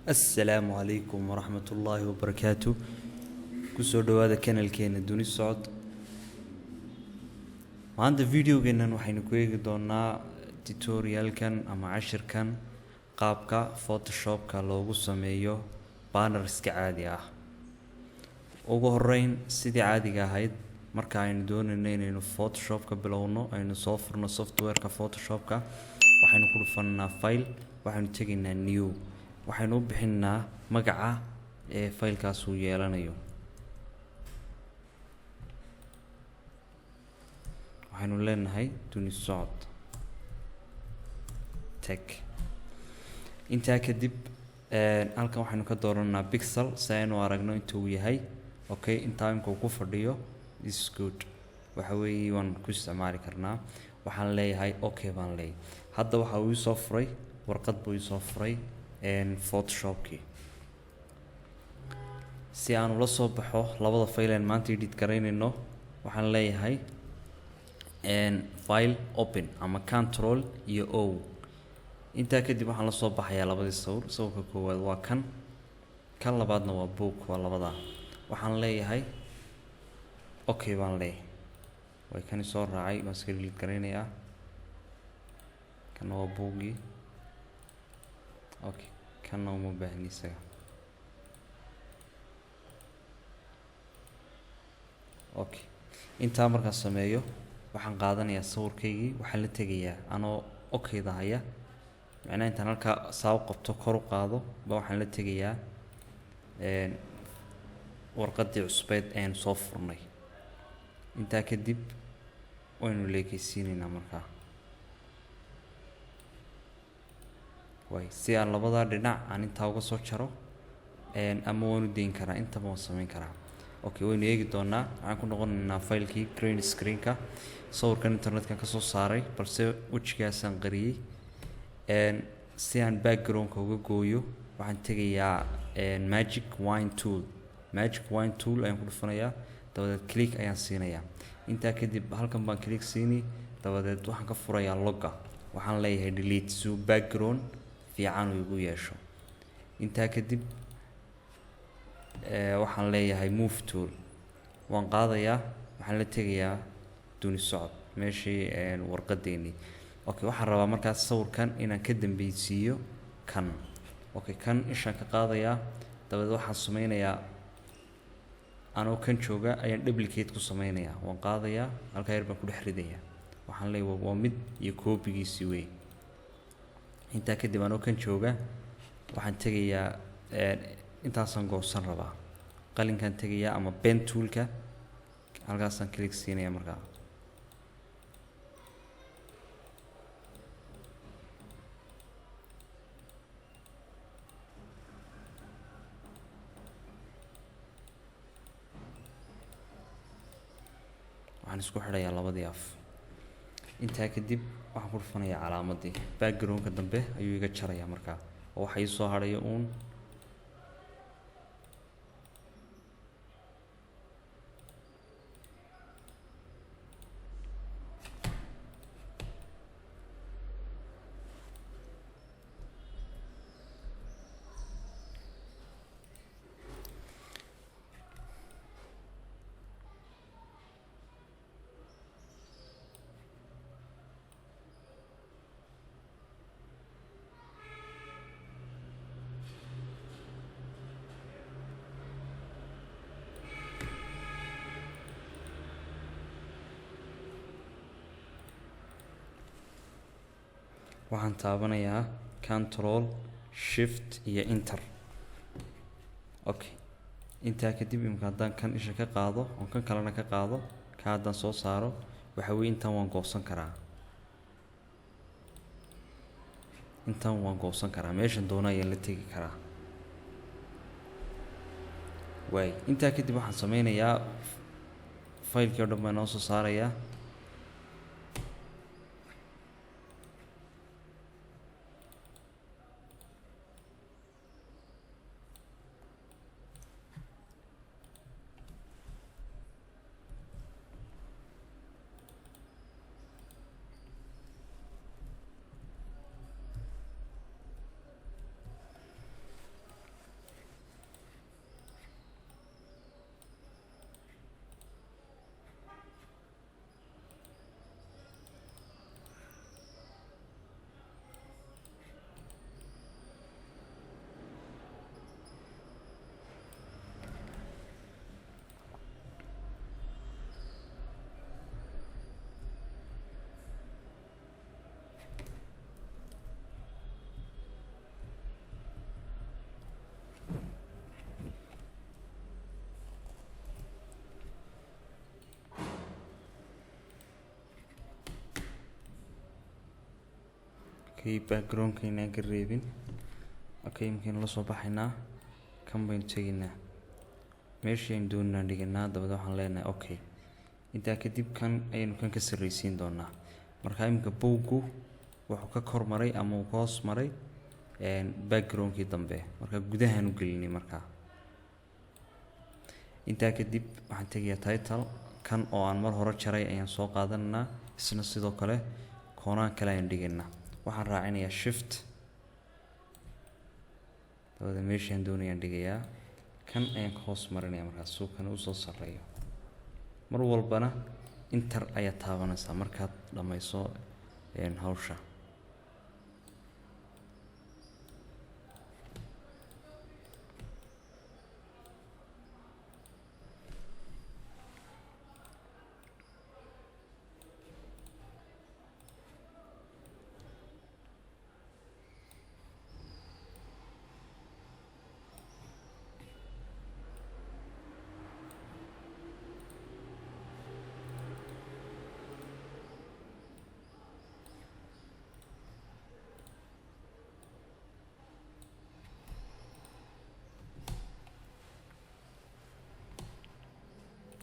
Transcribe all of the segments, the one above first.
السلام عليكم ورحمة الله وبركاته. كسو دوادا كانالكينا دوني السعود. وعند فيديو جنن وحين كويق دونا tutorial كان أما عشر كان قابكا فوتوشوب كالوغو سميو بانرز كعادي ugu horeyn sidii caadiga ahayd marka aynu doonayno inaynu Photoshop ka bilowno aynu soo furno software-ka Photoshop-ka waxaynu ku dhufanaa file waxaynu taginaa new waxaynu u bixinaa magaca ee file-kaas uu yeelanayo waxaynu leenahay duni socod tech inta kadib halkan waxaynu ka dooranaa pixel si aynu aragno inta uu yahay okay in time-ku ku fadhiyo is good waxa weeye waan ku isticmaali karnaa waxaan leeyahay okay baan leeyahay hadda waxa uu soo furay warqad buu soo furay Photoshop-ki si aan ula soo baxo labada file aan maanta edit gareynayno waxaan leeyahay file open ama control iyo o inta kadib waxaan la soo baxayaa labadii sawirka koowaad waa kan labaadna waa book waa labada waxaan leeyahay okay baan leeyahay way kan soo raacay waan iska delete gareynayaa kan waa boogi okay kan uma baahni isaga okay inta markaan sameeyo waxaan qaadanayaa sawirkaygii waxaan la tegayaa anoo okay dahaya macnaheedu intaan halka saaw qabto kor u qaado ba waxaan la tegayaa warqadii cusbeed aan soo furnay inta kadib waynu leekaysiinayna markaa way si aan labada dhinac aan inta uga soo jaro ama waynu deyn karaa inta ma samayn karaa okay waynu eegi doonaa waxaan ku noqonaynaa file-kii green screen-ka sawirkan internet-kan ka soo saaray balse wajigaasan qariyay si aan background-ka uga gooyo waxaan tegayaa magic wine tool ayaan ku dhufanayaa dabadeed click ayaan siinayaa inta kadib halkan baan click siini dabadeed waxaan ka furayaa logga waxaan leeyahay delete so background fiican uu igu yeesho inta kadib waxaan leeyahay move tool waan qaadayaa waxaan la tegayaa duni socod meeshii warqadeeni okay waxaan rabaa markaas sawirkan inaan ka dambaysiiyo kan okay kan ishaan ka qaadayaa dabadeed waxaan sameynayaa anoo kan jooga ayaan duplicate ku sameynayaa waan qaadayaa halka yar baan ku dhex ridayaa waxaan leeyahay waa mid iyo copy-giisii weey inta kadib anoo kan jooga waxaan tegayaa intaasaan goosan rabaa qalinkan tegayaa ama pen tool-ka halkaasaan click siinayaa markaa waxaan isku xidhayaa labadii af inta kadib waxaan ku dhufanayaa calaamadii background-ka dambe ayuu iga jarayaa markaa oo waxa ii soo hadhaya waxaan taabanayaa control shift iyo enter okay inta kadib imka haddaan kan isha ka qaado oo kan kalena ka qaado ka haddaan soo saaro waxa weeye intan waan goosan karaa meeshan doona ayaan la tegi karaa way inta kadib waxaan sameynayaa file-kii oo dhan baan noo soo saarayaa okay backgroundka inaan ka reebin. Okay imkaan la soo baxaynaa kan baynu tegaynaa meeshii aynu doonaa dhiganaa dabada waxaan leenahay okay intaa kadib kan ayaynu kan ka sarreysiin doonaa. marka imika bowgu wuxuu ka kor maray ama uu ka hoos maray backgroundkii dambe marka gudahaan u gelinay. marka intaa kadib waxaan tegayaa title kan oo aan mar hore jaray ayaan soo qaadanaa isna sidoo kale koonaan kale ayaan dhigaynaa. waxaan raacinayaa shift dabada meeshaan doonayaan dhigayaa kan ayaan ka hoos marinayaa markaas suu kan u soo sarreeyo. mar walbana enter ayaa taabanaysaa markaad dhammayso hawsha.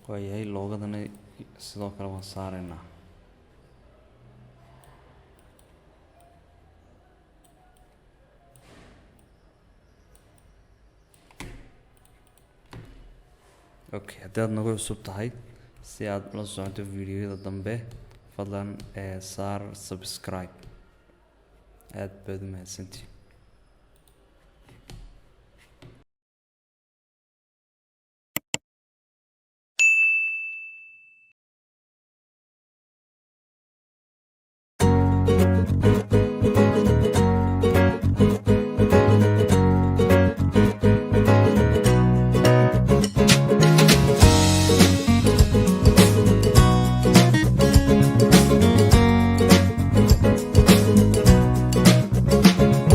waayahay loogadana sidoo kale waan saaraynaa. okay haddii aad nagu cusub tahay si aad la socoto videoyada dambe fadlan saar subscribe. aad baad u mahadsantihiin.